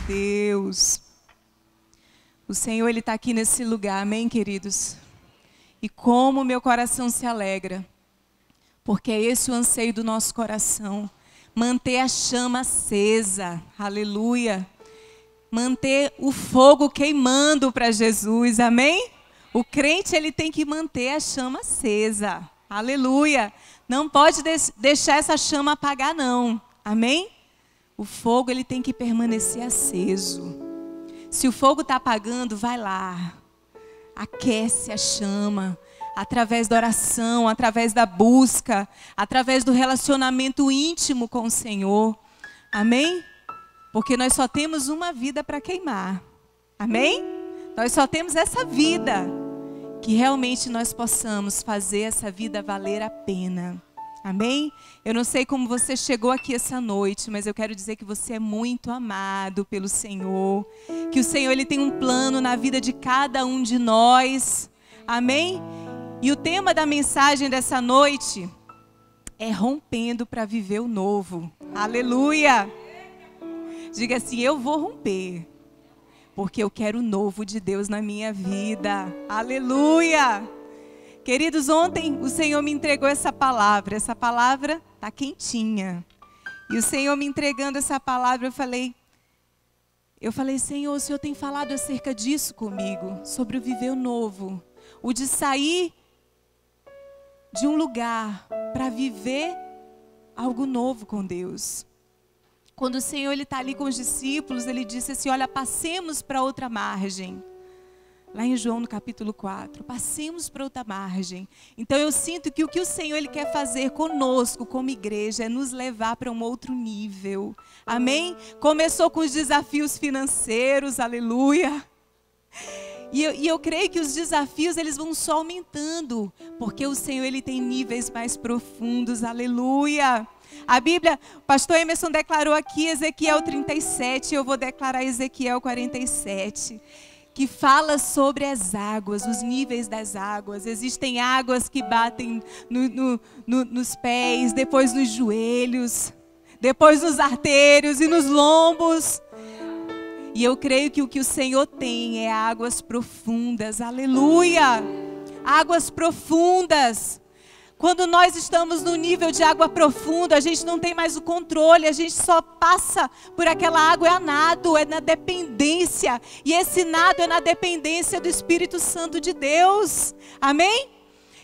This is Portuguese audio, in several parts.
Deus. O Senhor, Ele está aqui nesse lugar, amém, queridos? E como meu coração se alegra, porque é esse o anseio do nosso coração, manter a chama acesa, aleluia, manter o fogo queimando para Jesus, amém? O crente, ele tem que manter a chama acesa, aleluia, não pode deixar essa chama apagar não, amém? O fogo, ele tem que permanecer aceso. Se o fogo está apagando, vai lá, aquece a chama, através da oração, através da busca, através do relacionamento íntimo com o Senhor, amém? Porque nós só temos uma vida para queimar, amém? Nós só temos essa vida, que realmente nós possamos fazer essa vida valer a pena, amém? Eu não sei como você chegou aqui essa noite, mas eu quero dizer que você é muito amado pelo Senhor, que o Senhor, Ele tem um plano na vida de cada um de nós, amém? E o tema da mensagem dessa noite é rompendo para viver o novo, aleluia! Diga assim, eu vou romper, porque eu quero o novo de Deus na minha vida, aleluia! Queridos, ontem o Senhor me entregou essa palavra está quentinha. E o Senhor me entregando essa palavra, eu falei, Senhor, o Senhor tem falado acerca disso comigo, sobre o viver o novo, o de sair de um lugar para viver algo novo com Deus. Quando o Senhor está ali com os discípulos, Ele disse assim, olha, passemos para outra margem. Lá em João no capítulo 4, passemos para outra margem. Então eu sinto que o que o Senhor, Ele quer fazer conosco, como igreja, é nos levar para um outro nível. Amém? Começou com os desafios financeiros, aleluia. E eu creio que os desafios, eles vão só aumentando, porque o Senhor, Ele tem níveis mais profundos, aleluia. A Bíblia, o pastor Emerson declarou aqui Ezequiel 37, eu vou declarar Ezequiel 47. Que fala sobre as águas, os níveis das águas. Existem águas que batem nos pés, depois nos joelhos, depois nos artérios e nos lombos. E eu creio que o que o Senhor tem é águas profundas, aleluia! Águas profundas. Quando nós estamos no nível de água profunda, a gente não tem mais o controle, a gente só passa por aquela água, é a nado, é na dependência. E esse nado é na dependência do Espírito Santo de Deus. Amém?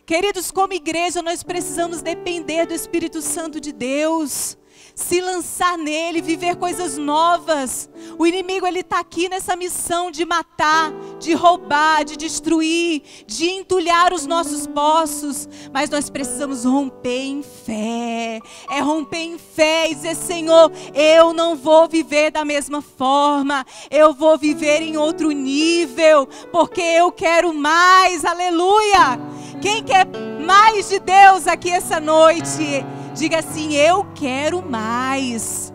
Queridos, como igreja, nós precisamos depender do Espírito Santo de Deus. Se lançar nele, viver coisas novas. O inimigo, ele está aqui nessa missão de matar, de roubar, de destruir, de entulhar os nossos poços. Mas nós precisamos romper em fé. É romper em fé e dizer, Senhor, eu não vou viver da mesma forma. Eu vou viver em outro nível, porque eu quero mais, aleluia. Quem quer mais de Deus aqui essa noite? Diga assim, eu quero mais.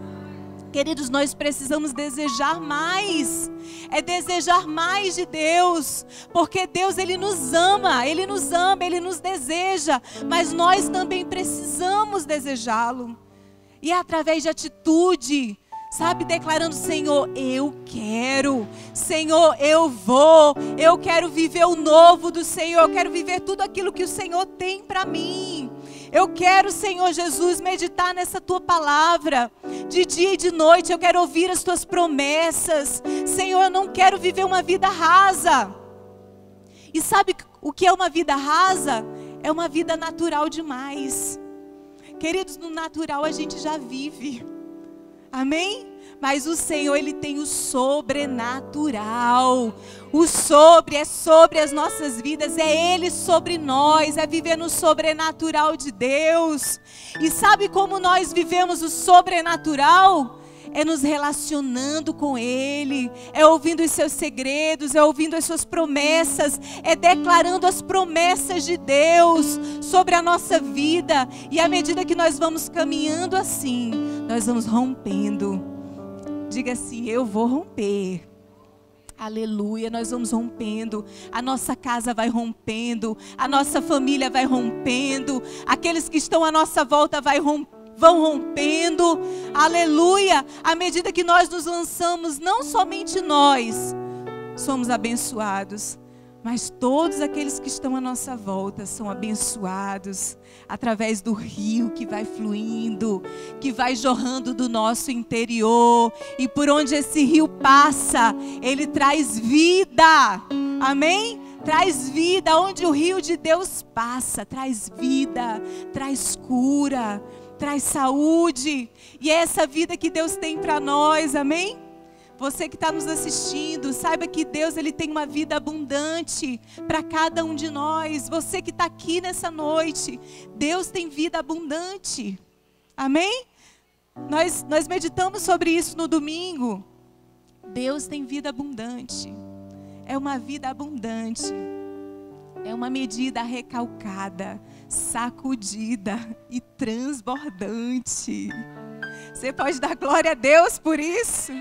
Queridos, nós precisamos desejar mais. É desejar mais de Deus. Porque Deus, Ele nos ama, Ele nos deseja. Mas nós também precisamos desejá-lo. E é através de atitude, sabe, declarando, Senhor, eu quero. Senhor, eu quero viver o novo do Senhor. Eu quero viver tudo aquilo que o Senhor tem para mim. Eu quero, Senhor Jesus, meditar nessa Tua palavra, de dia e de noite. Eu quero ouvir as Tuas promessas. Senhor, eu não quero viver uma vida rasa. E sabe o que é uma vida rasa? É uma vida natural demais. Queridos, no natural a gente já vive. Amém? Mas o Senhor, Ele tem o sobrenatural. O sobre é sobre as nossas vidas, é Ele sobre nós, é viver no sobrenatural de Deus. E sabe como nós vivemos o sobrenatural? É nos relacionando com Ele, é ouvindo os seus segredos, é ouvindo as suas promessas, é declarando as promessas de Deus sobre a nossa vida. E à medida que nós vamos caminhando assim, nós vamos rompendo. Diga assim, eu vou romper. Aleluia, nós vamos rompendo, a nossa casa vai rompendo, a nossa família vai rompendo, aqueles que estão à nossa volta vão rompendo, aleluia, à medida que nós nos lançamos, não somente nós somos abençoados, mas todos aqueles que estão à nossa volta são abençoados através do rio que vai fluindo, que vai jorrando do nosso interior, e por onde esse rio passa, ele traz vida, amém? Traz vida, onde o rio de Deus passa, traz vida, traz cura, traz saúde, e é essa vida que Deus tem para nós, amém? Você que está nos assistindo, saiba que Deus, Ele tem uma vida abundante para cada um de nós. Você que está aqui nessa noite, Deus tem vida abundante, amém? Nós meditamos sobre isso no domingo. Deus tem vida abundante, é uma vida abundante, é uma medida recalcada, sacudida e transbordante. Você pode dar glória a Deus por isso?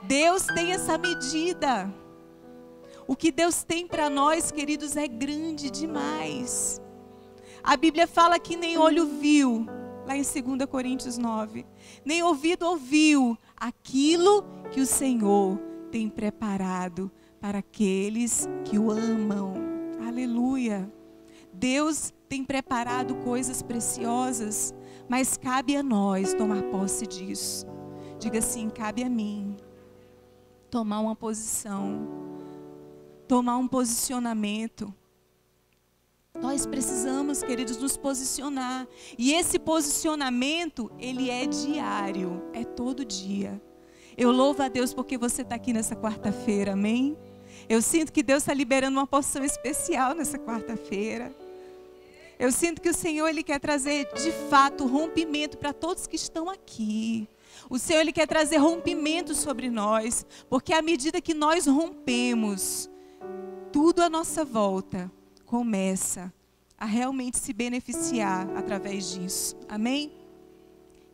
Deus tem essa medida. O que Deus tem para nós, queridos, é grande demais. A Bíblia fala que nem olho viu, lá em 2 Coríntios 9, nem ouvido ouviu aquilo que o Senhor tem preparado para aqueles que o amam. Aleluia. Deus tem preparado coisas preciosas, mas cabe a nós tomar posse disso. Diga assim: cabe a mim tomar uma posição, tomar um posicionamento. Nós precisamos, queridos, nos posicionar. E esse posicionamento, ele é diário, é todo dia. Eu louvo a Deus porque você está aqui nessa quarta-feira, amém? Eu sinto que Deus está liberando uma porção especial nessa quarta-feira. Eu sinto que o Senhor, Ele quer trazer de fato rompimento para todos que estão aqui. O Senhor, Ele quer trazer rompimento sobre nós, porque à medida que nós rompemos, tudo à nossa volta começa a realmente se beneficiar através disso. Amém?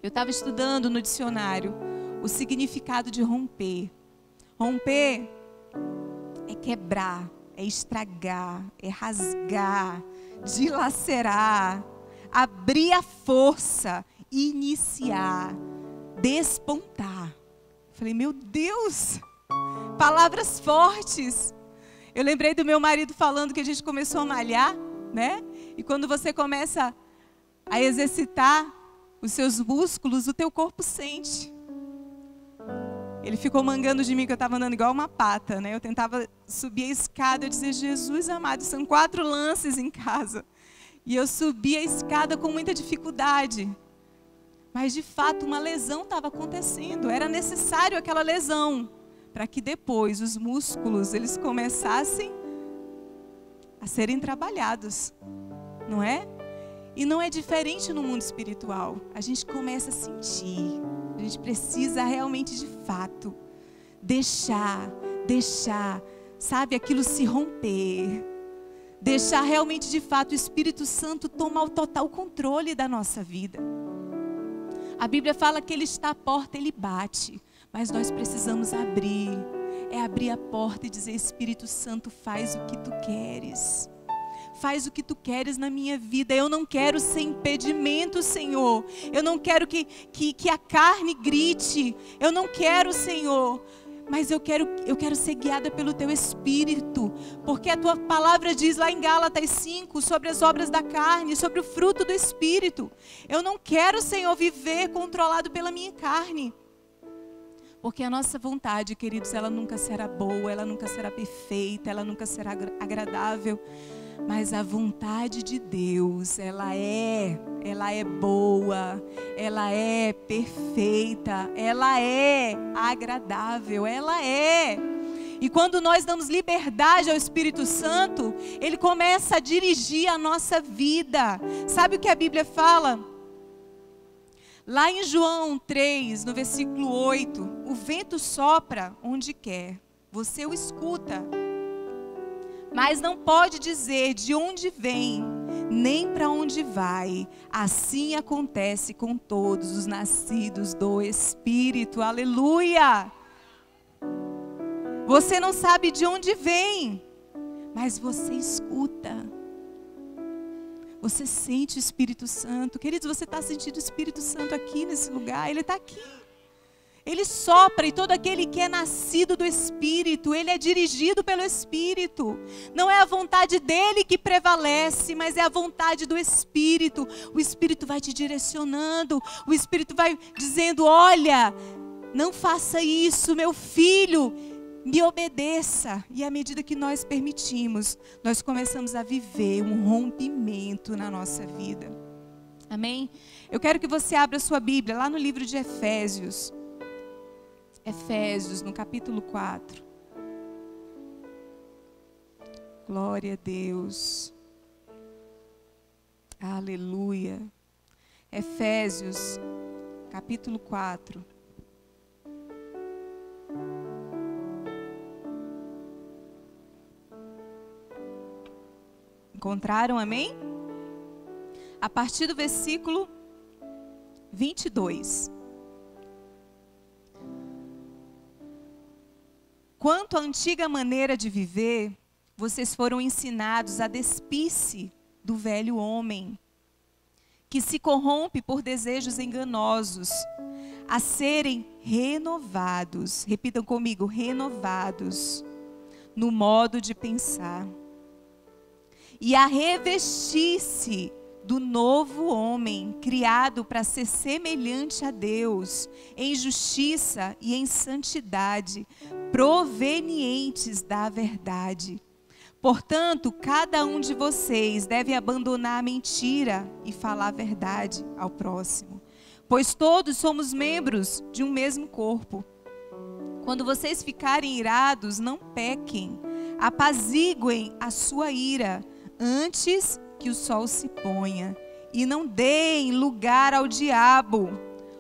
Eu estava estudando no dicionário o significado de romper. Romper é quebrar, é estragar, é rasgar, dilacerar, abrir a força, iniciar, despontar. Falei, meu Deus, palavras fortes. Eu lembrei do meu marido falando que a gente começou a malhar, né? E quando você começa a exercitar os seus músculos, o teu corpo sente. Ele ficou mangando de mim que eu estava andando igual uma pata, né? Eu tentava subir a escada, eu dizia, Jesus amado, são 4 lances em casa. E eu subia a escada com muita dificuldade. Mas de fato uma lesão estava acontecendo, era necessário aquela lesão, para que depois os músculos, eles começassem a serem trabalhados, não é? E não é diferente no mundo espiritual. A gente começa a sentir. A gente precisa realmente, de fato, deixar, sabe, aquilo se romper. Deixar realmente, de fato, o Espírito Santo tomar o total controle da nossa vida. A Bíblia fala que Ele está à porta, Ele bate. Mas nós precisamos abrir. É abrir a porta e dizer, Espírito Santo, faz o que Tu queres. Faz o que Tu queres na minha vida. Eu não quero ser impedimento, Senhor. Eu não quero que a carne grite. Eu não quero, Senhor. Mas eu quero ser guiada pelo Teu Espírito. Porque a Tua palavra diz lá em Gálatas 5 sobre as obras da carne, sobre o fruto do Espírito. Eu não quero, Senhor, viver controlado pela minha carne. Porque a nossa vontade, queridos, ela nunca será boa, ela nunca será perfeita, ela nunca será agradável. Mas a vontade de Deus, ela é boa, ela é perfeita, ela é agradável, ela é. E quando nós damos liberdade ao Espírito Santo, Ele começa a dirigir a nossa vida. Sabe o que a Bíblia fala? Lá em João 3, no versículo 8, o vento sopra onde quer, você o escuta, mas não pode dizer de onde vem, nem para onde vai. Assim acontece com todos os nascidos do Espírito. Aleluia! Você não sabe de onde vem, mas você escuta. Você sente o Espírito Santo. Queridos, você está sentindo o Espírito Santo aqui nesse lugar? Ele está aqui. Ele sopra, e todo aquele que é nascido do Espírito, ele é dirigido pelo Espírito. Não é a vontade dele que prevalece, mas é a vontade do Espírito. O Espírito vai te direcionando, o Espírito vai dizendo: olha, não faça isso, meu filho, me obedeça. E à medida que nós permitimos, nós começamos a viver um rompimento na nossa vida. Amém? Eu quero que você abra a sua Bíblia lá no livro de Efésios. Efésios, no capítulo 4. Glória a Deus. Aleluia. Efésios, capítulo 4. Encontraram, amém? A partir do versículo 22. Quanto à antiga maneira de viver, vocês foram ensinados a despir-se do velho homem, que se corrompe por desejos enganosos, a serem renovados, repitam comigo, renovados, no modo de pensar, e a revestir-se do novo homem, criado para ser semelhante a Deus, em justiça e em santidade, provenientes da verdade. Portanto, cada um de vocês deve abandonar a mentira e falar a verdade ao próximo, pois todos somos membros de um mesmo corpo. Quando vocês ficarem irados, não pequem, apaziguem a sua ira antes que o sol se ponha, e não deem lugar ao diabo.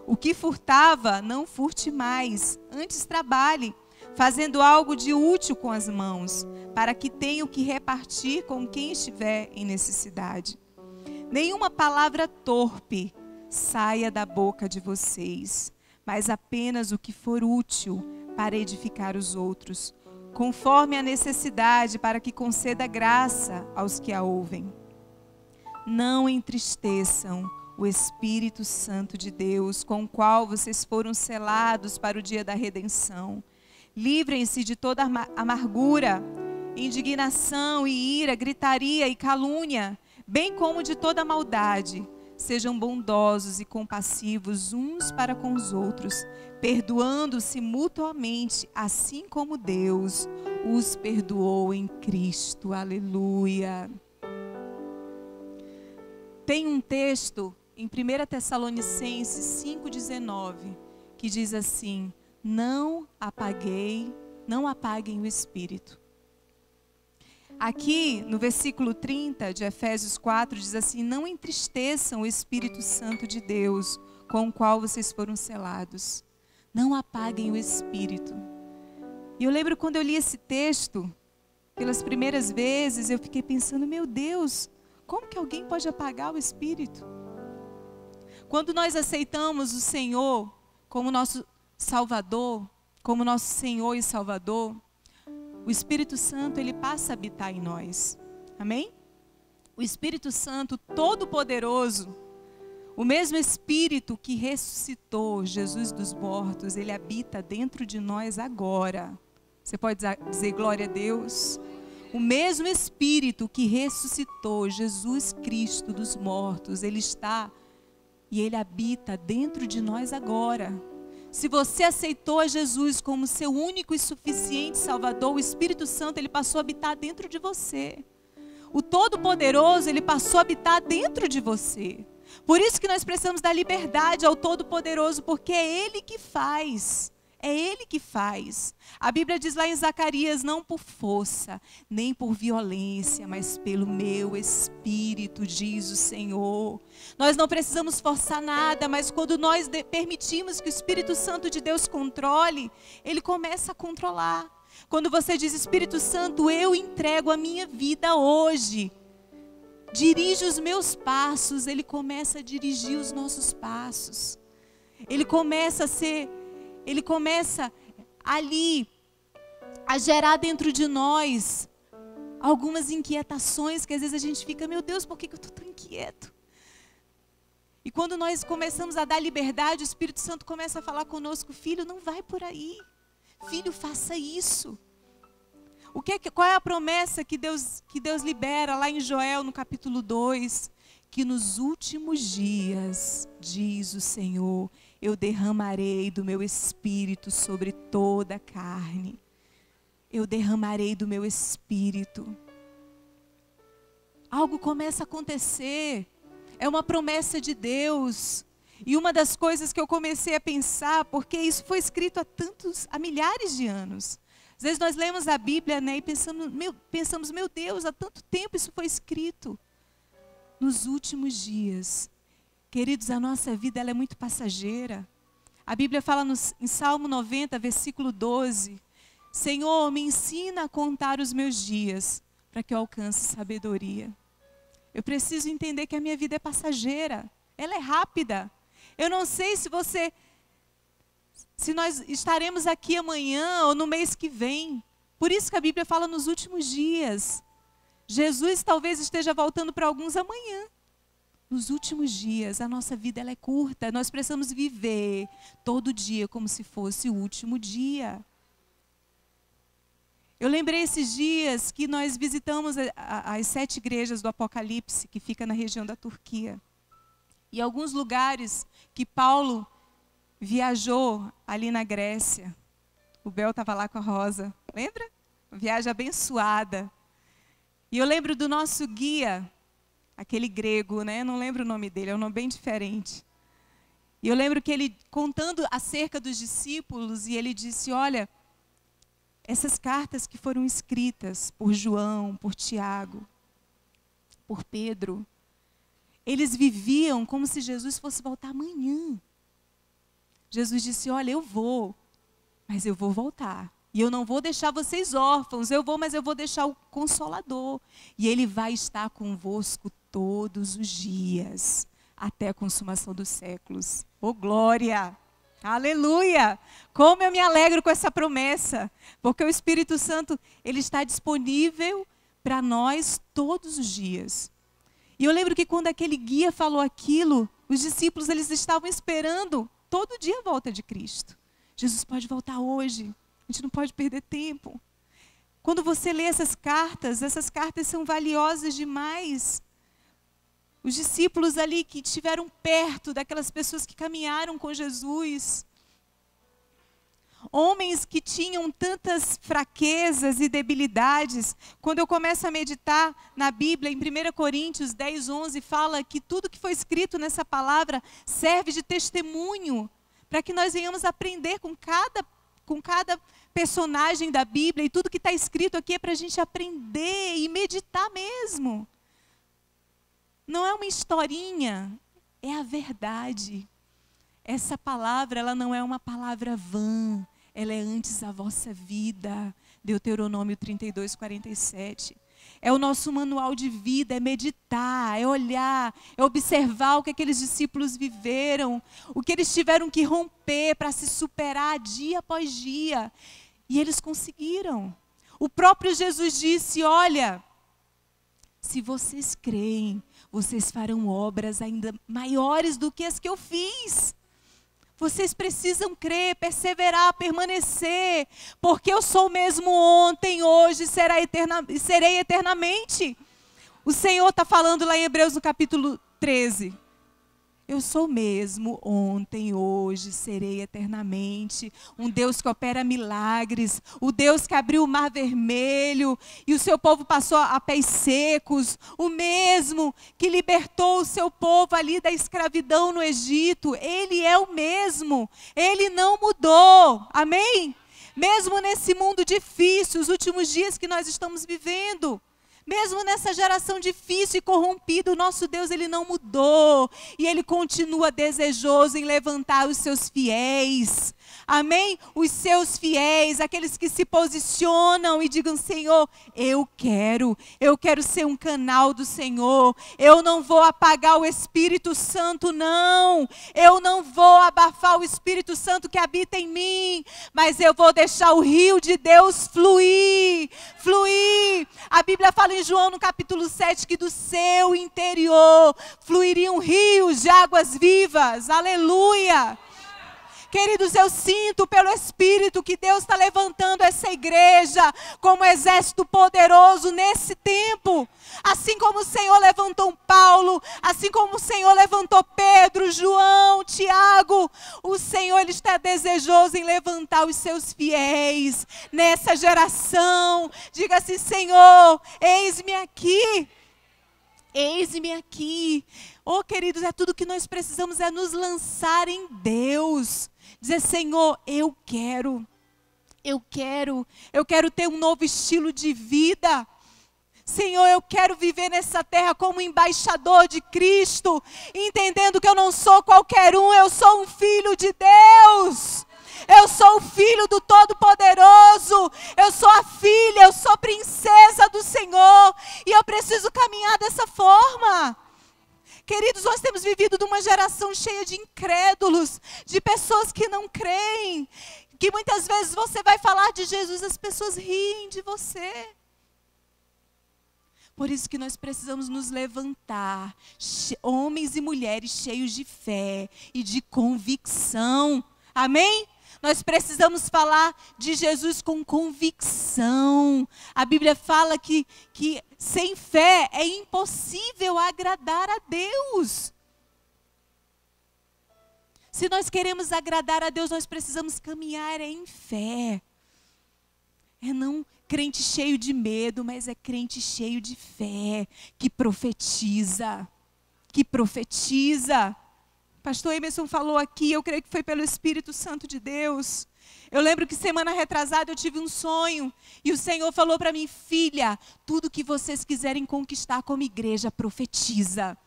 O que furtava, não furte mais, antes trabalhe, fazendo algo de útil com as mãos, para que tenha o que repartir com quem estiver em necessidade. Nenhuma palavra torpe saia da boca de vocês, mas apenas o que for útil para edificar os outros, conforme a necessidade, para que conceda graça aos que a ouvem. Não entristeçam o Espírito Santo de Deus, com o qual vocês foram selados para o dia da redenção. Livrem-se de toda amargura, indignação e ira, gritaria e calúnia, bem como de toda maldade. Sejam bondosos e compassivos uns para com os outros, perdoando-se mutuamente, assim como Deus os perdoou em Cristo. Aleluia. Tem um texto em 1 Tessalonicenses 5,19, que diz assim: não apaguem o Espírito. Aqui no versículo 30 de Efésios 4 diz assim: não entristeçam o Espírito Santo de Deus, com o qual vocês foram selados. Não apaguem o Espírito. E eu lembro quando eu li esse texto, pelas primeiras vezes, eu fiquei pensando: meu Deus, como que alguém pode apagar o Espírito? Quando nós aceitamos o Senhor como nosso Salvador, como nosso Senhor e Salvador, o Espírito Santo, ele passa a habitar em nós. Amém? O Espírito Santo Todo-Poderoso, o mesmo Espírito que ressuscitou Jesus dos mortos, ele habita dentro de nós agora. Você pode dizer glória a Deus? O mesmo Espírito que ressuscitou Jesus Cristo dos mortos, ele está e ele habita dentro de nós agora. Se você aceitou a Jesus como seu único e suficiente Salvador, o Espírito Santo, ele passou a habitar dentro de você. O Todo-Poderoso, ele passou a habitar dentro de você. Por isso que nós precisamos dar liberdade ao Todo-Poderoso, porque é Ele que faz. É Ele que faz. A Bíblia diz lá em Zacarias: não por força, nem por violência, mas pelo meu Espírito, diz o Senhor. Nós não precisamos forçar nada, mas quando nós permitimos que o Espírito Santo de Deus controle, Ele começa a controlar. Quando você diz: Espírito Santo, eu entrego a minha vida hoje, dirige os meus passos, Ele começa a dirigir os nossos passos. Ele começa ali a gerar dentro de nós algumas inquietações que às vezes a gente fica, meu Deus, por que eu estou tão inquieto? E quando nós começamos a dar liberdade, o Espírito Santo começa a falar conosco, filho, não vai por aí. Filho, faça isso. Qual é a promessa que Deus libera lá em Joel, no capítulo 2? Que nos últimos dias, diz o Senhor, eu derramarei do meu Espírito sobre toda a carne. Eu derramarei do meu Espírito. Algo começa a acontecer. É uma promessa de Deus. E uma das coisas que eu comecei a pensar, porque isso foi escrito há milhares de anos. Às vezes nós lemos a Bíblia, né, e pensamos, meu Deus, há tanto tempo isso foi escrito. Nos últimos dias. Queridos, a nossa vida ela é muito passageira. A Bíblia fala em Salmo 90, versículo 12. Senhor, me ensina a contar os meus dias, para que eu alcance sabedoria. Eu preciso entender que a minha vida é passageira. Ela é rápida. Eu não sei se nós estaremos aqui amanhã ou no mês que vem. Por isso que a Bíblia fala nos últimos dias. Jesus talvez esteja voltando para alguns amanhã. Nos últimos dias, a nossa vida ela é curta. Nós precisamos viver todo dia como se fosse o último dia. Eu lembrei esses dias que nós visitamos as 7 igrejas do Apocalipse, que fica na região da Turquia. E alguns lugares que Paulo viajou ali na Grécia. O Bel estava lá com a Rosa. Lembra? Viagem abençoada. E eu lembro do nosso guia, aquele grego, né? Não lembro o nome dele, é um nome bem diferente. E eu lembro que ele, contando acerca dos discípulos, e ele disse, olha, essas cartas que foram escritas por João, por Tiago, por Pedro, eles viviam como se Jesus fosse voltar amanhã. Jesus disse, olha, eu vou, mas eu vou voltar. E eu não vou deixar vocês órfãos, mas eu vou deixar o Consolador. E Ele vai estar convosco todos os dias, até a consumação dos séculos. Oh, glória! Aleluia! Como eu me alegro com essa promessa, porque o Espírito Santo, Ele está disponível para nós todos os dias. E eu lembro que quando aquele guia falou aquilo, os discípulos, eles estavam esperando todo dia a volta de Cristo. Jesus pode voltar hoje. A gente não pode perder tempo. Quando você lê essas cartas são valiosas demais. Os discípulos ali que estiveram perto daquelas pessoas que caminharam com Jesus. Homens que tinham tantas fraquezas e debilidades. Quando eu começo a meditar na Bíblia, em 1 Coríntios 10, 11, fala que tudo que foi escrito nessa palavra serve de testemunho para que nós venhamos aprender com cada personagem da Bíblia, e tudo que está escrito aqui é para a gente aprender e meditar mesmo. Não é uma historinha, é a verdade. Essa palavra, ela não é uma palavra vã, ela é antes a vossa vida. Deuteronômio 32, 47. É o nosso manual de vida, é meditar, é olhar, é observar o que aqueles discípulos viveram, o que eles tiveram que romper para se superar dia após dia. E eles conseguiram. O próprio Jesus disse, olha, se vocês creem, vocês farão obras ainda maiores do que as que eu fiz. Vocês precisam crer, perseverar, permanecer, porque eu sou o mesmo ontem, hoje e serei eternamente. O Senhor está falando lá em Hebreus no capítulo 13. Eu sou o mesmo ontem, hoje, serei eternamente. Um Deus que opera milagres, o Deus que abriu o mar vermelho e o seu povo passou a pés secos. O mesmo que libertou o seu povo ali da escravidão no Egito. Ele é o mesmo, Ele não mudou. Amém? Mesmo nesse mundo difícil, os últimos dias que nós estamos vivendo. Mesmo nessa geração difícil e corrompida, o nosso Deus, Ele não mudou. E Ele continua desejoso em levantar os seus fiéis. Amém? Os seus fiéis, aqueles que se posicionam e digam, Senhor, eu quero ser um canal do Senhor. Eu não vou apagar o Espírito Santo, não. Eu não vou abafar o Espírito Santo que habita em mim, mas eu vou deixar o rio de Deus fluir, fluir. A Bíblia fala em João no capítulo 7 que do seu interior fluiriam rios de águas vivas. Aleluia! Queridos, eu sinto pelo Espírito que Deus está levantando essa igreja como um exército poderoso nesse tempo. Assim como o Senhor levantou Paulo, assim como o Senhor levantou Pedro, João, Tiago, o Senhor ele está desejoso em levantar os seus fiéis nessa geração. Diga assim: Senhor, eis-me aqui. Eis-me aqui. Oh, queridos, é tudo que nós precisamos, é nos lançar em Deus. Dizer: Senhor, eu quero ter um novo estilo de vida. Senhor, eu quero viver nessa terra como embaixador de Cristo, entendendo que eu não sou qualquer um, eu sou um filho de Deus. Eu sou o filho do Todo-Poderoso, eu sou a filha, eu sou princesa do Senhor, e eu preciso caminhar dessa forma. Queridos, nós temos vivido numa geração cheia de incrédulos, de pessoas que não creem, que muitas vezes você vai falar de Jesus, as pessoas riem de você. Por isso que nós precisamos nos levantar, homens e mulheres cheios de fé e de convicção. Amém? Nós precisamos falar de Jesus com convicção. A Bíblia fala que sem fé é impossível agradar a Deus. Se nós queremos agradar a Deus, nós precisamos caminhar em fé. É não crente cheio de medo, mas é crente cheio de fé, que profetiza. Que profetiza. Pastor Emerson falou aqui, eu creio que foi pelo Espírito Santo de Deus. Eu lembro que semana retrasada eu tive um sonho e o Senhor falou para mim: filha, tudo que vocês quiserem conquistar como igreja, profetiza.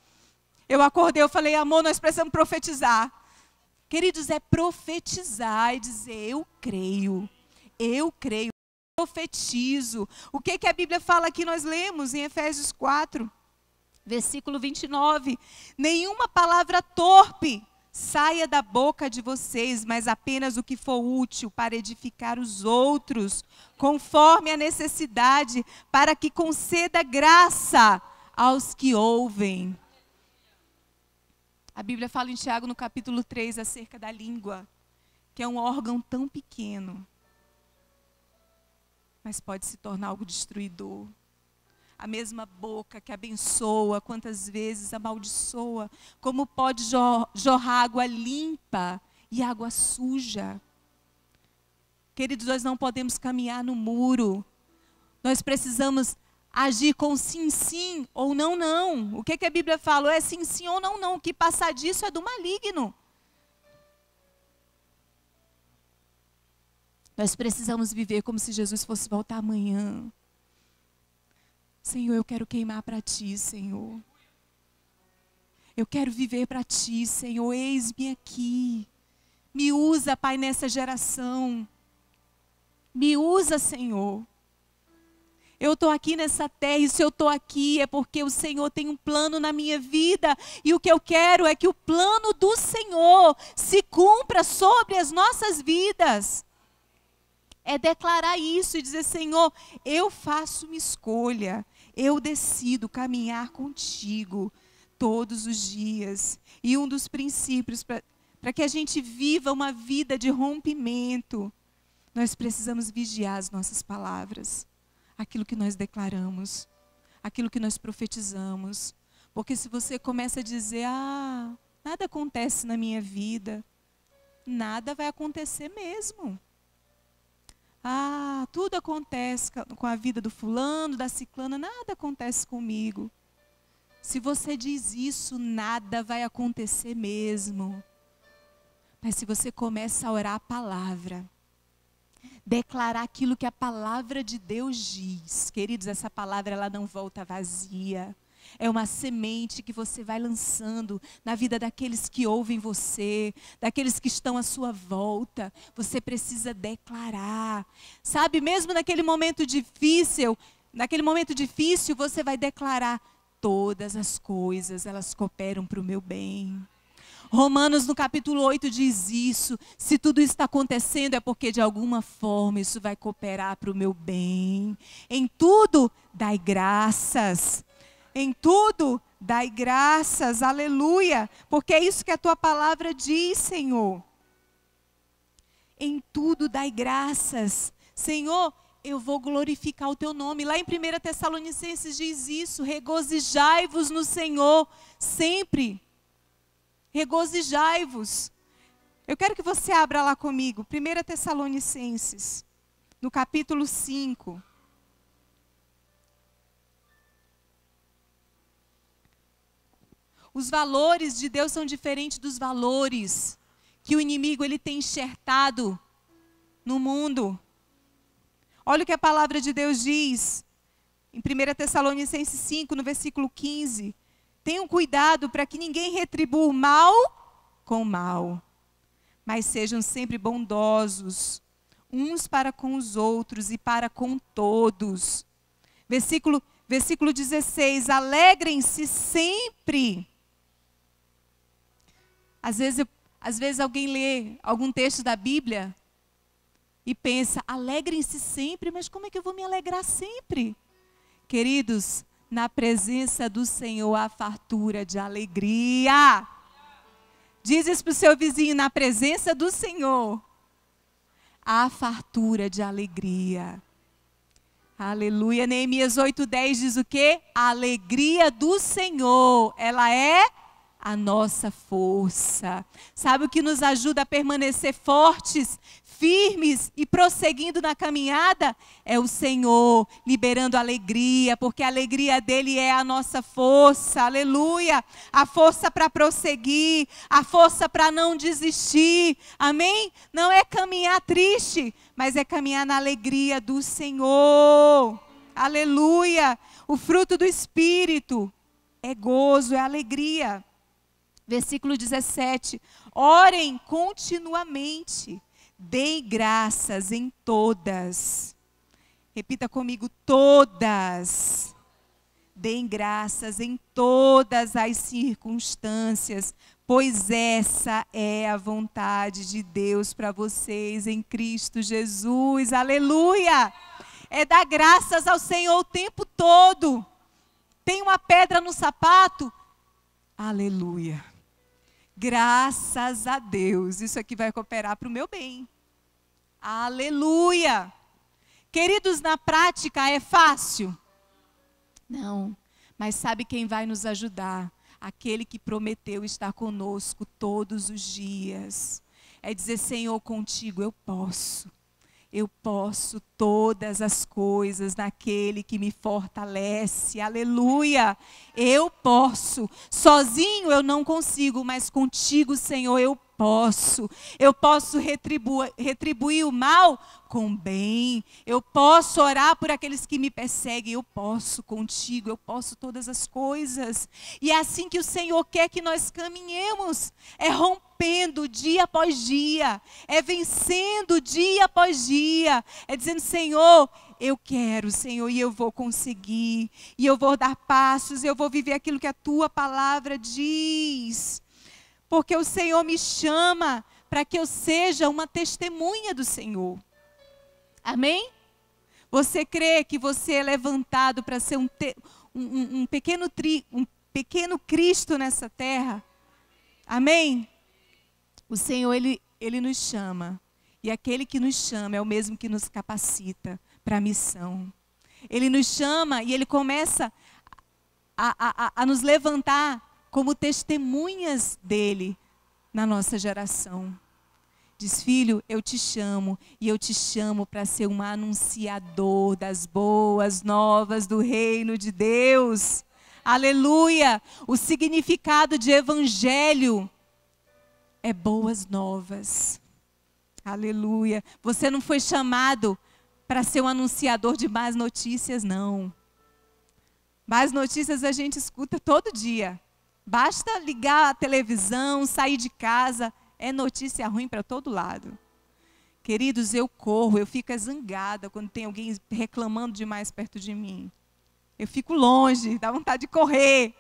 Eu acordei, eu falei: amor, nós precisamos profetizar. Queridos, é profetizar e dizer: eu creio, profetizo. O que a Bíblia fala aqui? Nós lemos em Efésios 4. Versículo 29, nenhuma palavra torpe saia da boca de vocês, mas apenas o que for útil para edificar os outros, conforme a necessidade, para que conceda graça aos que ouvem. A Bíblia fala em Tiago, no capítulo 3, acerca da língua, que é um órgão tão pequeno, mas pode se tornar algo destruidor. A mesma boca que abençoa, quantas vezes amaldiçoa. Como pode jorrar água limpa e água suja? Queridos, nós não podemos caminhar no muro. Nós precisamos agir com sim, sim ou não, não. O que a Bíblia fala? É sim, sim ou não, não. O que passar disso é do maligno. Nós precisamos viver como se Jesus fosse voltar amanhã. Senhor, eu quero queimar para Ti, Senhor. Eu quero viver para Ti, Senhor. Eis-me aqui. Me usa, Pai, nessa geração. Me usa, Senhor. Eu estou aqui nessa terra e se eu estou aqui é porque o Senhor tem um plano na minha vida. E o que eu quero é que o plano do Senhor se cumpra sobre as nossas vidas. É declarar isso e dizer: Senhor, eu faço uma escolha. Eu decido caminhar contigo todos os dias. E um dos princípios para que a gente viva uma vida de rompimento, nós precisamos vigiar as nossas palavras. Aquilo que nós declaramos, aquilo que nós profetizamos. Porque se você começa a dizer: nada acontece na minha vida, nada vai acontecer mesmo. Tudo acontece com a vida do fulano, da ciclana, nada acontece comigo. Se você diz isso, nada vai acontecer mesmo. Mas se você começa a orar a palavra, declarar aquilo que a palavra de Deus diz, queridos, essa palavra ela não volta vazia. É uma semente que você vai lançando na vida daqueles que ouvem você, daqueles que estão à sua volta. Você precisa declarar. Sabe, mesmo naquele momento difícil, você vai declarar: todas as coisas, elas cooperam para o meu bem. Romanos no capítulo 8 diz isso. Se tudo isso está acontecendo é porque de alguma forma isso vai cooperar para o meu bem. Em tudo, dai graças. Em tudo, dai graças. Aleluia. Porque é isso que a tua palavra diz, Senhor. Em tudo, dai graças. Senhor, eu vou glorificar o teu nome. Lá em 1 Tessalonicenses diz isso. Regozijai-vos no Senhor sempre. Regozijai-vos. Eu quero que você abra lá comigo, 1 Tessalonicenses, no capítulo 5. Os valores de Deus são diferentes dos valores que o inimigo ele tem enxertado no mundo. Olha o que a palavra de Deus diz, em 1 Tessalonicenses 5, no versículo 15. Tenham cuidado para que ninguém retribua o mal com o mal, mas sejam sempre bondosos, uns para com os outros e para com todos. Versículo 16, alegrem-se sempre. Às vezes alguém lê algum texto da Bíblia e pensa, alegrem-se sempre, mas como é que eu vou me alegrar sempre? Queridos, na presença do Senhor há fartura de alegria. Diz isso para o seu vizinho, na presença do Senhor há fartura de alegria. Aleluia. Neemias 8:10 diz o quê? A alegria do Senhor, ela é a nossa força. Sabe o que nos ajuda a permanecer fortes, firmes e prosseguindo na caminhada? É o Senhor liberando alegria, porque a alegria dele é a nossa força. Aleluia. A força para prosseguir, a força para não desistir. Amém? Não é caminhar triste, mas é caminhar na alegria do Senhor. Aleluia. O fruto do Espírito é gozo, é alegria. Versículo 17, orem continuamente, deem graças em todas. Repita comigo, todas. Deem graças em todas as circunstâncias, pois essa é a vontade de Deus para vocês em Cristo Jesus. Aleluia! É dar graças ao Senhor o tempo todo. Tem uma pedra no sapato? Aleluia! Graças a Deus, isso aqui vai cooperar para o meu bem. Aleluia! Queridos, na prática é fácil? Não, mas sabe quem vai nos ajudar? Aquele que prometeu estar conosco todos os dias. É dizer, Senhor, contigo eu posso. Eu posso todas as coisas naquele que me fortalece. Aleluia! Eu posso. Sozinho eu não consigo, mas contigo, Senhor, eu posso. Eu posso retribuir o mal com bem. Eu posso orar por aqueles que me perseguem. Eu posso contigo, eu posso todas as coisas. E é assim que o Senhor quer que nós caminhemos. É rompendo dia após dia. É vencendo dia após dia. É dizendo, Senhor, eu quero, Senhor, e eu vou conseguir. E eu vou dar passos, eu vou viver aquilo que a tua palavra diz. Porque o Senhor me chama para que eu seja uma testemunha do Senhor. Amém? Você crê que você é levantado para ser um pequeno Cristo nessa terra? Amém? O Senhor, Ele nos chama. E aquele que nos chama é o mesmo que nos capacita para a missão. Ele nos chama e Ele começa a nos levantar como testemunhas dele na nossa geração. Diz, filho, eu te chamo, e eu te chamo para ser um anunciador das boas novas do reino de Deus. Aleluia! O significado de evangelho é boas novas. Aleluia! Você não foi chamado para ser um anunciador de más notícias, não. Más notícias a gente escuta todo dia. Basta ligar a televisão, sair de casa, é notícia ruim para todo lado. Queridos, eu corro, eu fico zangada quando tem alguém reclamando demais perto de mim. Eu fico longe, dá vontade de correr.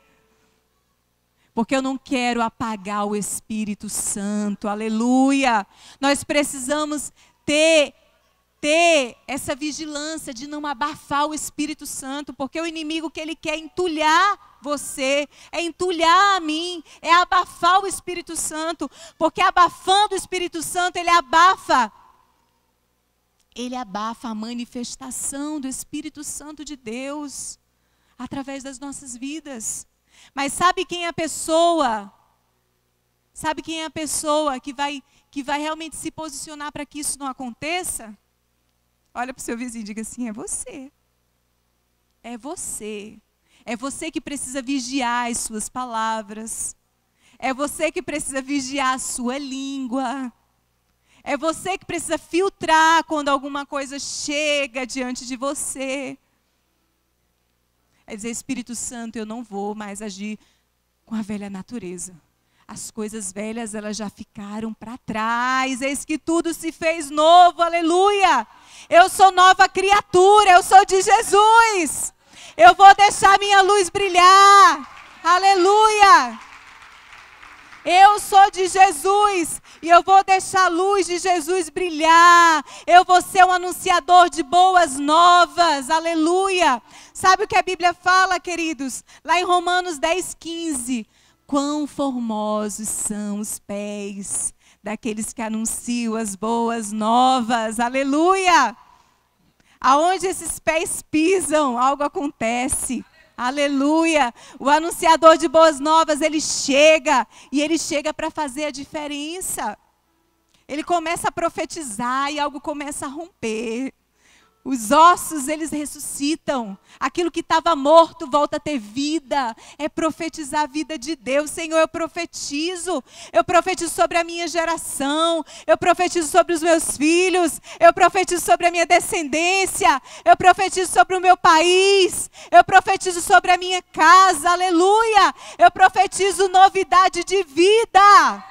Porque eu não quero apagar o Espírito Santo, aleluia. Nós precisamos ter essa vigilância de não abafar o Espírito Santo, porque o inimigo que ele quer entulhar você, é entulhar a mim, é abafar o Espírito Santo, porque abafando o Espírito Santo, ele abafa a manifestação do Espírito Santo de Deus, através das nossas vidas. Mas sabe quem é a pessoa? Sabe quem é a pessoa que vai realmente se posicionar para que isso não aconteça? Olha para o seu vizinho e diga assim, é você. É você. É você que precisa vigiar as suas palavras. É você que precisa vigiar a sua língua. É você que precisa filtrar quando alguma coisa chega diante de você. É dizer, Espírito Santo, eu não vou mais agir com a velha natureza. As coisas velhas, elas já ficaram para trás. Eis que tudo se fez novo, aleluia. Eu sou nova criatura, eu sou de Jesus. Eu vou deixar minha luz brilhar, aleluia. Eu sou de Jesus e eu vou deixar a luz de Jesus brilhar. Eu vou ser um anunciador de boas novas, aleluia. Sabe o que a Bíblia fala, queridos? Lá em Romanos 10:15. Quão formosos são os pés daqueles que anunciam as boas novas, aleluia. Aonde esses pés pisam, algo acontece. Aleluia. O anunciador de boas novas, ele chega. E ele chega para fazer a diferença. Ele começa a profetizar e algo começa a romper. Os ossos, eles ressuscitam. Aquilo que estava morto volta a ter vida. É profetizar a vida de Deus. Senhor, eu profetizo. Eu profetizo sobre a minha geração. Eu profetizo sobre os meus filhos. Eu profetizo sobre a minha descendência. Eu profetizo sobre o meu país. Eu profetizo sobre a minha casa. Aleluia. Eu profetizo novidade de vida.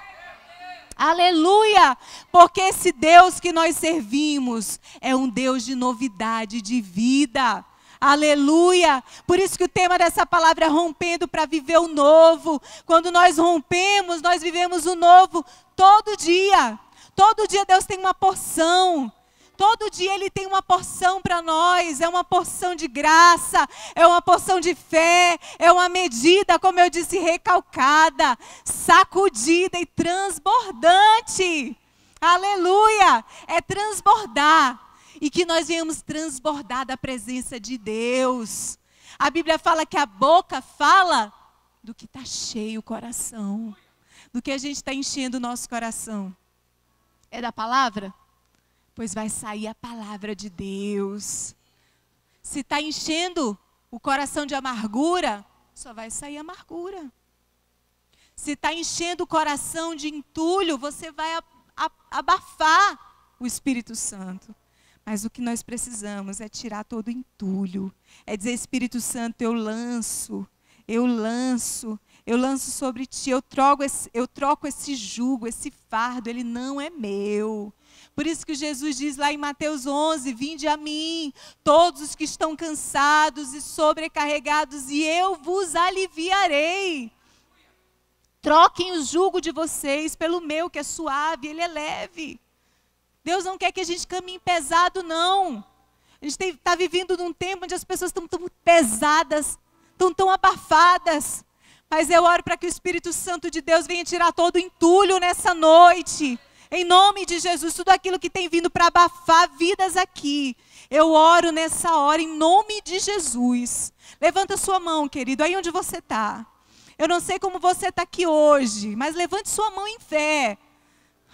Aleluia, porque esse Deus que nós servimos é um Deus de novidade de vida. Aleluia, por isso que o tema dessa palavra é rompendo para viver o novo. Quando nós rompemos, nós vivemos o novo todo dia. Todo dia Deus tem uma porção. Todo dia Ele tem uma porção para nós, é uma porção de graça, é uma porção de fé, é uma medida, como eu disse, recalcada, sacudida e transbordante. Aleluia! É transbordar. E que nós venhamos transbordar da presença de Deus. A Bíblia fala que a boca fala do que está cheio o coração, do que a gente está enchendo o nosso coração. É da palavra? Pois vai sair a palavra de Deus. Se está enchendo o coração de amargura, só vai sair amargura. Se está enchendo o coração de entulho, você vai abafar o Espírito Santo. Mas o que nós precisamos é tirar todo o entulho. É dizer, Espírito Santo, eu lanço sobre ti, eu troco esse jugo, esse fardo, ele não é meu. Por isso que Jesus diz lá em Mateus 11, vinde a mim, todos os que estão cansados e sobrecarregados, e eu vos aliviarei. Troquem o jugo de vocês pelo meu, que é suave, ele é leve. Deus não quer que a gente caminhe pesado, não. A gente está vivendo num tempo onde as pessoas estão tão pesadas, estão tão abafadas. Mas eu oro para que o Espírito Santo de Deus venha tirar todo o entulho nessa noite. Em nome de Jesus, tudo aquilo que tem vindo para abafar vidas aqui. Eu oro nessa hora, em nome de Jesus. Levanta sua mão, querido, aí onde você está. Eu não sei como você está aqui hoje, mas levante sua mão em fé.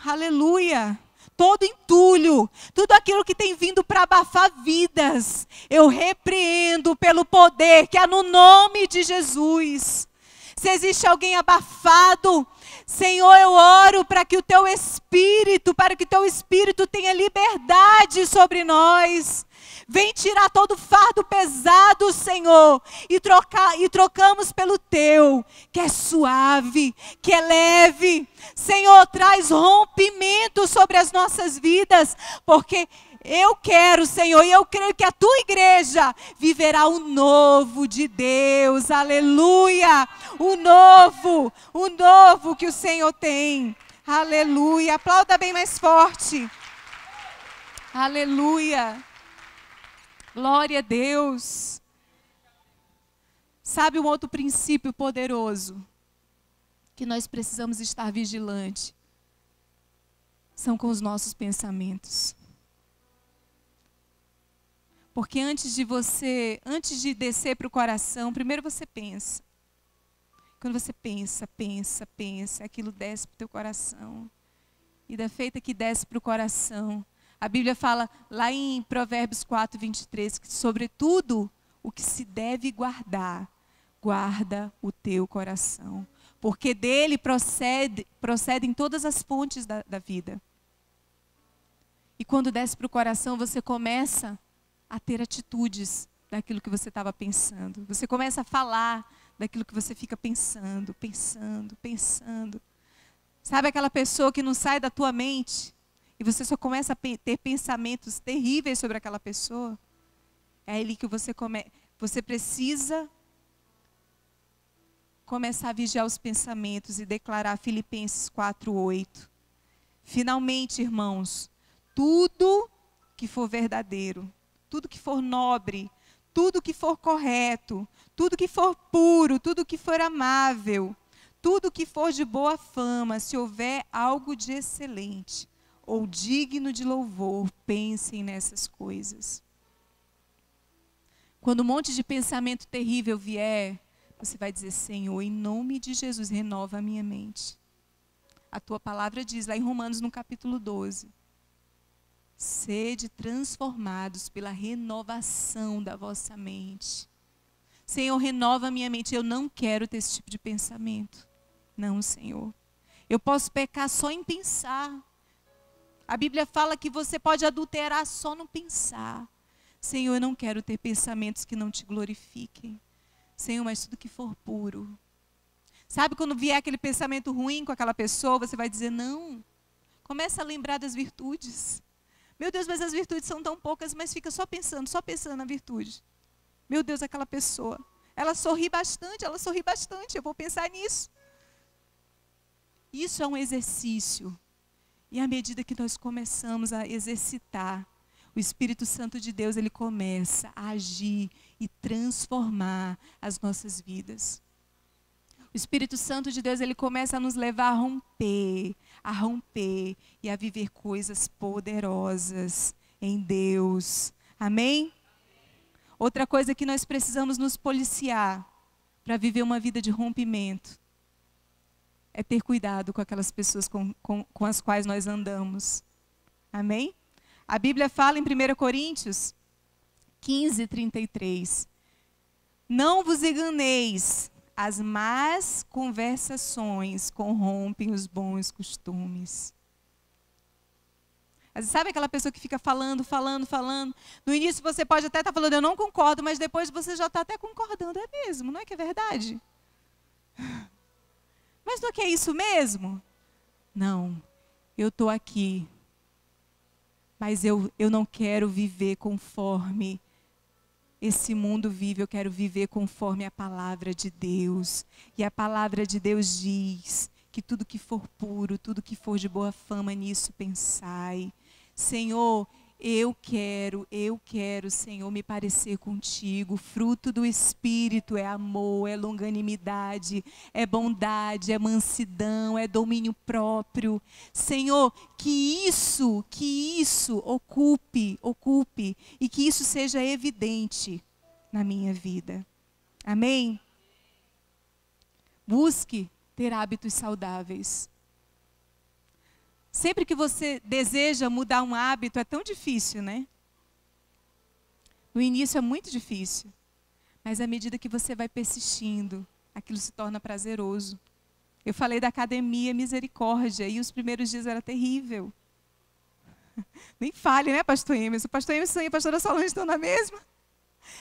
Aleluia. Todo entulho, tudo aquilo que tem vindo para abafar vidas, eu repreendo pelo poder que há no nome de Jesus. Se existe alguém abafado, Senhor, eu oro para que o teu Espírito tenha liberdade sobre nós. Vem tirar todo o fardo pesado, Senhor, e trocamos pelo teu, que é suave, que é leve. Senhor, traz rompimento sobre as nossas vidas, porque Eu quero, Senhor, e eu creio que a tua igreja viverá o novo de Deus. Aleluia! O novo que o Senhor tem. Aleluia! Aplauda bem mais forte. Aleluia! Glória a Deus. Sabe um outro princípio poderoso que nós precisamos estar vigilante? São com os nossos pensamentos. Porque antes de descer para o coração, primeiro você pensa. Quando você pensa, aquilo desce para o teu coração. E da feita que desce para o coração, a Bíblia fala lá em Provérbios 4, 23, que sobretudo o que se deve guardar, guarda o teu coração. Porque dele procedem todas as fontes da vida. E quando desce para o coração, você começa a ter atitudes daquilo que você estava pensando. Você começa a falar daquilo que você fica pensando. Sabe aquela pessoa que não sai da tua mente e você só começa a ter pensamentos terríveis sobre aquela pessoa? É ali que você precisa começar a vigiar os pensamentos e declarar Filipenses 4:8. Finalmente, irmãos, tudo que for verdadeiro, tudo que for nobre, tudo que for correto, tudo que for puro, tudo que for amável, tudo que for de boa fama, se houver algo de excelente ou digno de louvor, pensem nessas coisas. Quando um monte de pensamento terrível vier, você vai dizer: Senhor, em nome de Jesus, renova a minha mente. A tua palavra diz lá em Romanos, no capítulo 12, sede transformados pela renovação da vossa mente. Senhor, renova a minha mente. Eu não quero ter esse tipo de pensamento. Não, Senhor. Eu posso pecar só em pensar. A Bíblia fala que você pode adulterar só no pensar. Senhor, eu não quero ter pensamentos que não te glorifiquem. Senhor, mas tudo que for puro. Sabe quando vier aquele pensamento ruim com aquela pessoa, você vai dizer não. Começa a lembrar das virtudes. Meu Deus, mas as virtudes são tão poucas, mas fica só pensando na virtude. Meu Deus, aquela pessoa, ela sorri bastante, eu vou pensar nisso. Isso é um exercício. E à medida que nós começamos a exercitar, o Espírito Santo de Deus, ele começa a agir e transformar as nossas vidas. O Espírito Santo de Deus, ele começa a nos levar a romper e a viver coisas poderosas em Deus. Amém? Outra coisa que nós precisamos nos policiar para viver uma vida de rompimento é ter cuidado com aquelas pessoas com as quais nós andamos. Amém? A Bíblia fala em 1 Coríntios 15, 33. Não vos enganeis, as más conversações corrompem os bons costumes. Sabe aquela pessoa que fica falando. No início você pode até estar falando, eu não concordo, mas depois você já está até concordando. É mesmo, não é que é verdade? Mas não é que é isso mesmo? Não, eu estou aqui. Mas eu não quero viver conforme esse mundo vive, eu quero viver conforme a palavra de Deus. E a palavra de Deus diz que tudo que for puro, tudo que for de boa fama, nisso pensai. Senhor, eu quero, Senhor, me parecer contigo. Fruto do Espírito é amor, é longanimidade, é bondade, é mansidão, é domínio próprio. Senhor, que isso ocupe e que isso seja evidente na minha vida. Amém? Busque ter hábitos saudáveis. Sempre que você deseja mudar um hábito, é tão difícil, né? No início é muito difícil. Mas à medida que você vai persistindo, aquilo se torna prazeroso. Eu falei da academia Misericórdia, e os primeiros dias era terrível. Nem fale, né, pastor Emerson? Pastor Emerson e a pastora Solange estão na mesma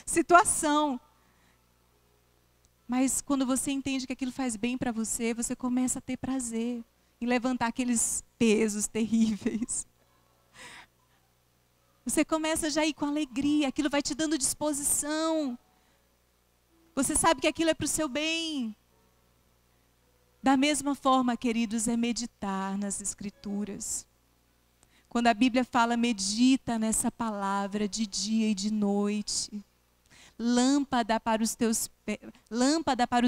situação. Mas quando você entende que aquilo faz bem para você, você começa a ter prazer em levantar aqueles pesos terríveis. Você começa já a ir com alegria, aquilo vai te dando disposição. Você sabe que aquilo é para o seu bem. Da mesma forma, queridos, é meditar nas Escrituras. Quando a Bíblia fala, medita nessa palavra de dia e de noite. Lâmpada para os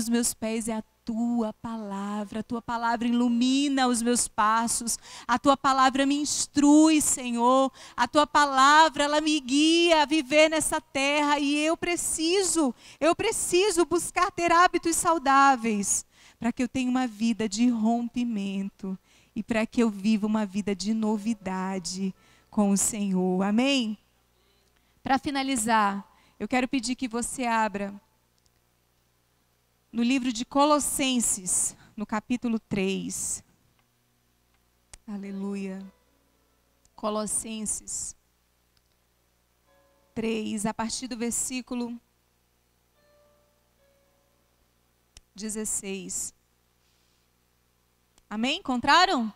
meus pés é a tua palavra ilumina os meus passos, a tua palavra me instrui, Senhor, a tua palavra, ela me guia a viver nessa terra, e eu preciso buscar ter hábitos saudáveis, para que eu tenha uma vida de rompimento, e para que eu viva uma vida de novidade com o Senhor, amém? Para finalizar, eu quero pedir que você abra no livro de Colossenses, no capítulo 3. Aleluia. Colossenses 3, a partir do versículo 16. Amém? Encontraram?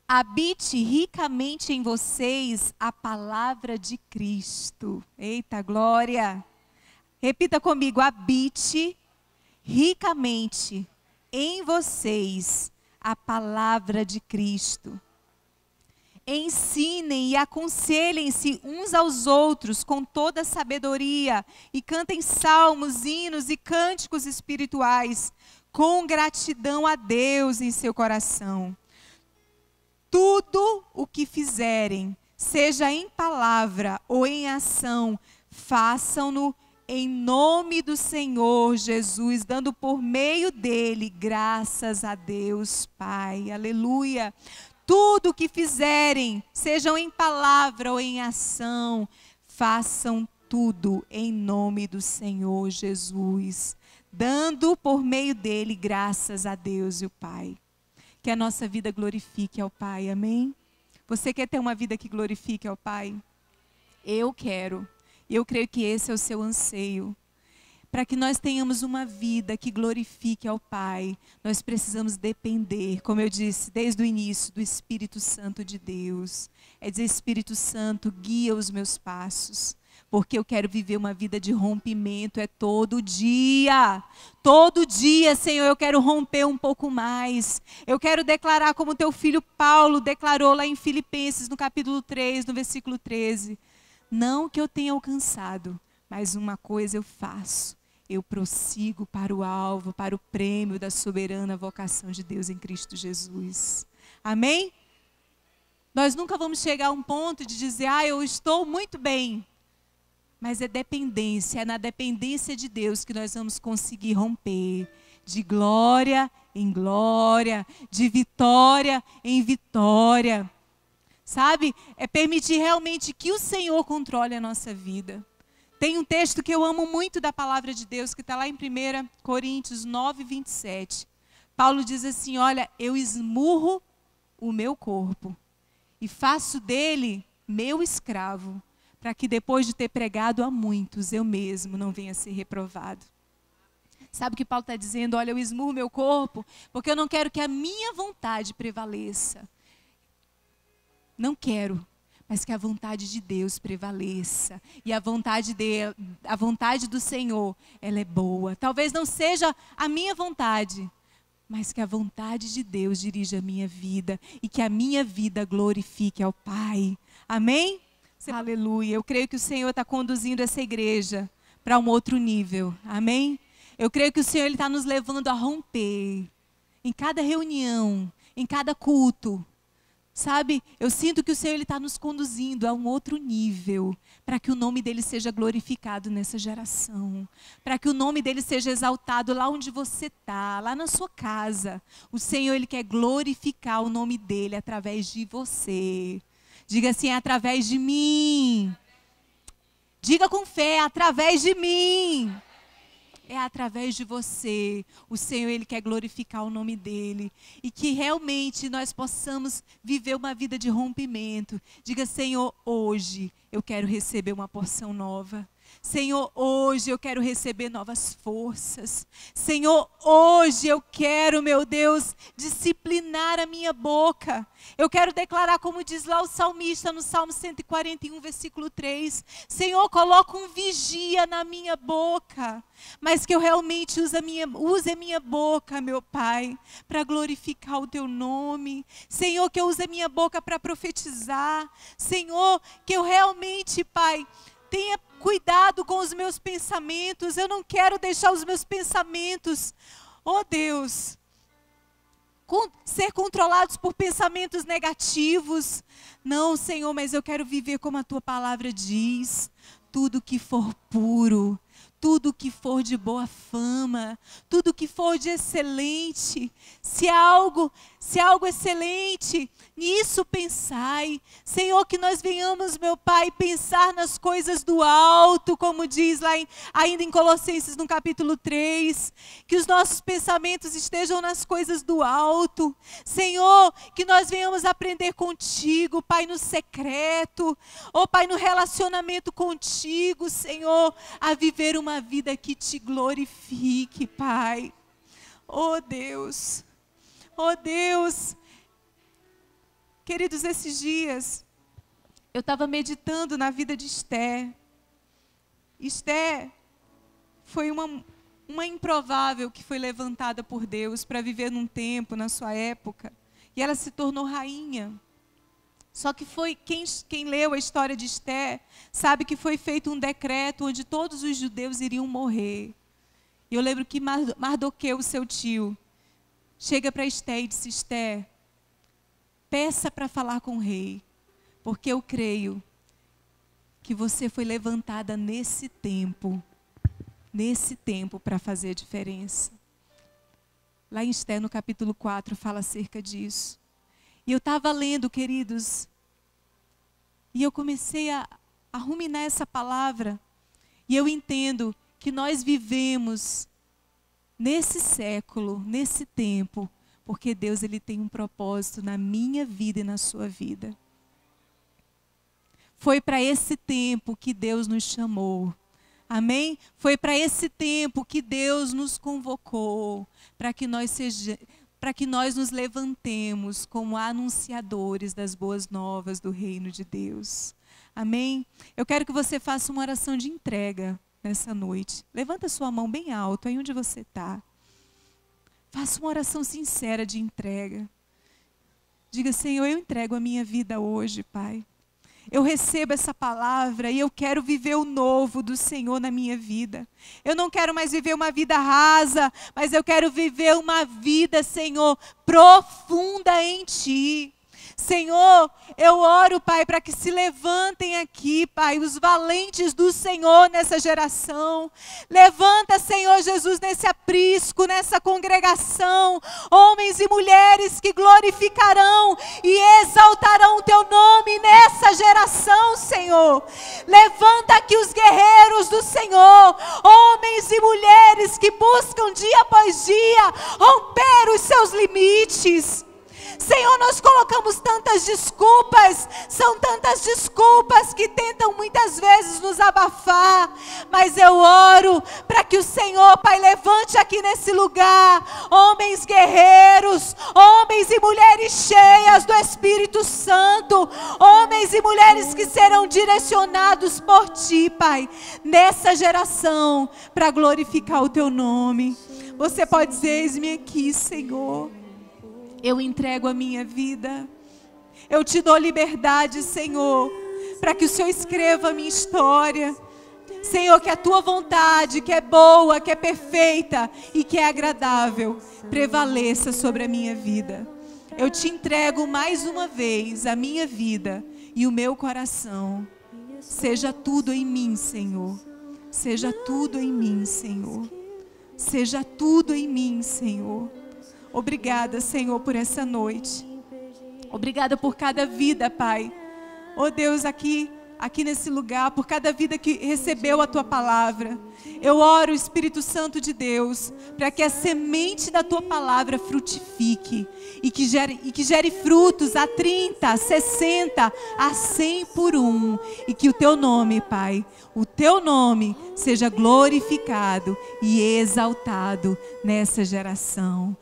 Habite ricamente em vocês a palavra de Cristo. Eita, glória! Repita comigo, habite ricamente em vocês a palavra de Cristo. Ensinem e aconselhem-se uns aos outros com toda sabedoria e cantem salmos, hinos e cânticos espirituais com gratidão a Deus em seu coração. Tudo o que fizerem, seja em palavra ou em ação, façam-no em nome do Senhor Jesus, dando por meio dele graças a Deus Pai. Aleluia. Tudo o que fizerem, sejam em palavra ou em ação, façam tudo em nome do Senhor Jesus, dando por meio dele graças a Deus e o Pai. Que a nossa vida glorifique ao Pai, amém? Você quer ter uma vida que glorifique ao Pai? Eu quero. E eu creio que esse é o seu anseio. Para que nós tenhamos uma vida que glorifique ao Pai, nós precisamos depender, como eu disse desde o início, do Espírito Santo de Deus. É dizer, Espírito Santo, guia os meus passos. Porque eu quero viver uma vida de rompimento, é todo dia. Todo dia, Senhor, eu quero romper um pouco mais. Eu quero declarar como teu filho Paulo declarou lá em Filipenses, no capítulo 3, no versículo 13. Não que eu tenha alcançado, mas uma coisa eu faço. Eu prossigo para o alvo, para o prêmio da soberana vocação de Deus em Cristo Jesus. Amém? Nós nunca vamos chegar a um ponto de dizer, eu estou muito bem. Mas é dependência, é na dependência de Deus que nós vamos conseguir romper de glória em glória, de vitória em vitória. Sabe? É permitir realmente que o Senhor controle a nossa vida. Tem um texto que eu amo muito da palavra de Deus, que está lá em 1 Coríntios 9, 27. Paulo diz assim, olha, eu esmurro o meu corpo e faço dele meu escravo, para que depois de ter pregado a muitos, eu mesmo não venha a ser reprovado. Sabe o que Paulo está dizendo? Olha, eu esmurro meu corpo, porque eu não quero que a minha vontade prevaleça. Não quero, mas que a vontade de Deus prevaleça. E a vontade do Senhor, ela é boa. Talvez não seja a minha vontade, mas que a vontade de Deus dirija a minha vida e que a minha vida glorifique ao Pai. Amém? Aleluia. Eu creio que o Senhor está conduzindo essa igreja para um outro nível. Amém? Eu creio que o Senhor está nos levando a romper em cada reunião, em cada culto. Sabe, eu sinto que o Senhor está nos conduzindo a um outro nível, para que o nome dele seja glorificado nessa geração, para que o nome dele seja exaltado lá onde você está, lá na sua casa. O Senhor, ele quer glorificar o nome dele através de você. Diga assim, é através de mim. Diga com fé, é através de mim. É através de você. O Senhor, ele quer glorificar o nome dele. E que realmente nós possamos viver uma vida de rompimento. Diga, Senhor, hoje eu quero receber uma porção nova. Senhor, hoje eu quero receber novas forças. Senhor, hoje eu quero, meu Deus, disciplinar a minha boca. Eu quero declarar, como diz lá o salmista no Salmo 141, versículo 3. Senhor, coloca um vigia na minha boca, mas que eu realmente use a minha boca, meu Pai, para glorificar o Teu nome. Senhor, que eu use a minha boca para profetizar. Senhor, que eu realmente, Pai, tenha cuidado com os meus pensamentos. Eu não quero deixar os meus pensamentos, oh Deus, ser controlados por pensamentos negativos. Não, Senhor, mas eu quero viver como a Tua palavra diz. Tudo que for puro, tudo que for de boa fama, tudo que for de excelente, se algo excelente, nisso pensai. Senhor, que nós venhamos, meu Pai, pensar nas coisas do alto, como diz lá ainda em Colossenses no capítulo 3, que os nossos pensamentos estejam nas coisas do alto. Senhor, que nós venhamos aprender contigo, Pai, no secreto, oh Pai, no relacionamento contigo, Senhor, a viver uma vida que te glorifique, Pai. Oh Deus, oh Deus. Queridos, esses dias, eu estava meditando na vida de Esther. Esther foi uma improvável que foi levantada por Deus para viver num tempo, na sua época, e ela se tornou rainha. Só que foi quem leu a história de Esther sabe que foi feito um decreto onde todos os judeus iriam morrer. E eu lembro que Mardoqueu, seu tio, chega para Esther e disse: Esther, peça para falar com o rei, porque eu creio que você foi levantada nesse tempo para fazer a diferença. Lá em Esther, no capítulo 4, fala acerca disso. E eu estava lendo, queridos, e eu comecei a ruminar essa palavra, e eu entendo que nós vivemos nesse século, nesse tempo, porque Deus, Ele tem um propósito na minha vida e na sua vida. Foi para esse tempo que Deus nos chamou. Amém? Foi para esse tempo que Deus nos convocou, para que nós nos levantemos como anunciadores das boas novas do reino de Deus. Amém? Eu quero que você faça uma oração de entrega nessa noite. Levanta sua mão bem alto, aí onde você está. Faça uma oração sincera de entrega. Diga: Senhor, eu entrego a minha vida hoje, Pai. Eu recebo essa palavra e eu quero viver o novo do Senhor na minha vida. Eu não quero mais viver uma vida rasa, mas eu quero viver uma vida, Senhor, profunda em Ti. Senhor, eu oro, Pai, para que se levantem aqui, Pai, os valentes do Senhor nessa geração. Levanta, Senhor Jesus, nesse aprisco, nessa congregação, homens e mulheres que glorificarão e exaltarão o Teu nome nessa geração, Senhor. Levanta aqui os guerreiros do Senhor, homens e mulheres que buscam dia após dia romper os seus limites. Senhor, nós colocamos tantas desculpas, são tantas desculpas que tentam muitas vezes nos abafar, mas eu oro para que o Senhor, Pai, levante aqui nesse lugar homens guerreiros, homens e mulheres cheias do Espírito Santo, homens e mulheres que serão direcionados por Ti, Pai, nessa geração, para glorificar o Teu nome. Você pode dizer: eis-me aqui, Senhor. Eu entrego a minha vida. Eu Te dou liberdade, Senhor, para que o Senhor escreva a minha história. Senhor, que a Tua vontade, que é boa, que é perfeita e que é agradável, prevaleça sobre a minha vida. Eu Te entrego mais uma vez a minha vida e o meu coração. Seja tudo em mim, Senhor. Seja tudo em mim, Senhor. Seja tudo em mim, Senhor. Obrigada, Senhor, por essa noite. Obrigada por cada vida, Pai. Oh Deus, aqui aqui nesse lugar, por cada vida que recebeu a tua palavra. Eu oro, Espírito Santo de Deus, para que a semente da tua palavra frutifique e que gere frutos a 30, a 60, a 100 por um. E que o teu nome, Pai, o teu nome seja glorificado e exaltado nessa geração.